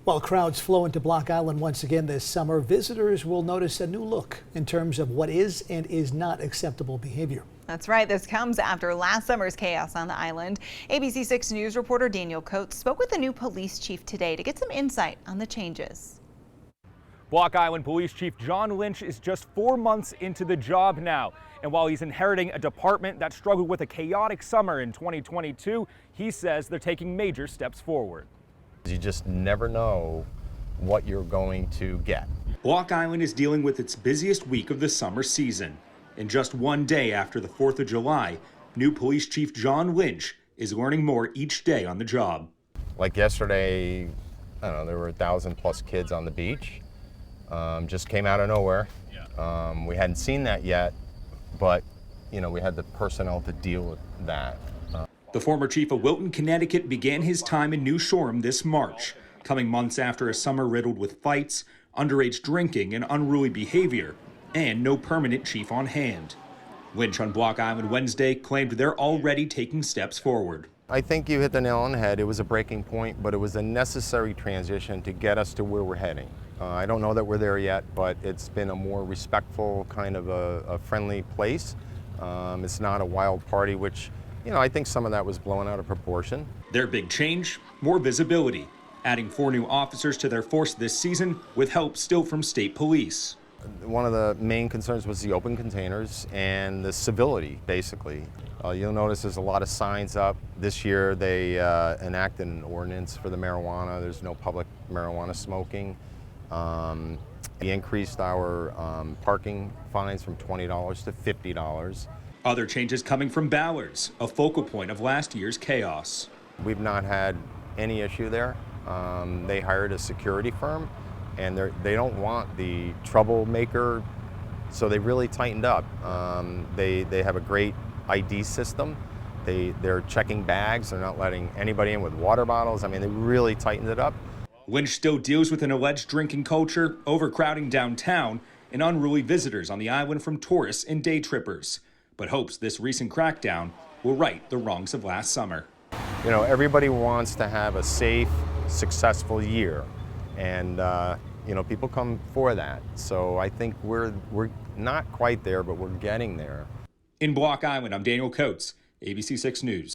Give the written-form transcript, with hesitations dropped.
While crowds flow into Block Island once again this summer, visitors will notice a new look in terms of what is and is not acceptable behavior. That's right. This comes after last summer's chaos on the island. ABC 6 News reporter Daniel Coates spoke with the new police chief today to get some insight on the changes. Block Island Police Chief John Lynch is just 4 months into the job now. And while he's inheriting a department that struggled with a chaotic summer in 2022, he says they're taking major steps forward. You just never know what you're going to get. Block Island is dealing with its busiest week of the summer season. And just one day after the 4th of July, new Police Chief John Lynch is learning more each day on the job. Like yesterday, I don't know, there were 1,000+ kids on the beach. Just came out of nowhere. We hadn't seen that yet, but we had the personnel to deal with that. The former chief of Wilton, Connecticut began his time in New Shoreham this March, coming months after a summer riddled with fights, underage drinking, and unruly behavior, and no permanent chief on hand. Lynch on Block Island Wednesday claimed they're already taking steps forward. I think you hit the nail on the head. It was a breaking point, but it was a necessary transition to get us to where we're heading. I don't know that we're there yet, but it's been a more respectful, kind of a friendly place. It's not a wild party, which I think some of that was blown out of proportion. Their big change, more visibility, adding 4 new officers to their force this season with help still from state police. One of the main concerns was the open containers and the civility, basically. You'll notice there's a lot of signs up. This year they enacted an ordinance for the marijuana. There's no public marijuana smoking. We increased our parking fines from $20 to $50. Other changes coming from Ballard's, a focal point of last year's chaos. We've not had any issue there. They hired a security firm, and they don't want the troublemaker, so they really tightened up. They have a great ID system. They're checking bags. They're not letting anybody in with water bottles. I mean, they really tightened it up. Lynch still deals with an alleged drinking culture, overcrowding downtown, and unruly visitors on the island from tourists and day trippers, but hopes this recent crackdown will right the wrongs of last summer. Everybody wants to have a safe, successful year, and people come for that. So I think we're not quite there, but we're getting there. In Block Island, I'm Daniel Coates, ABC 6 News.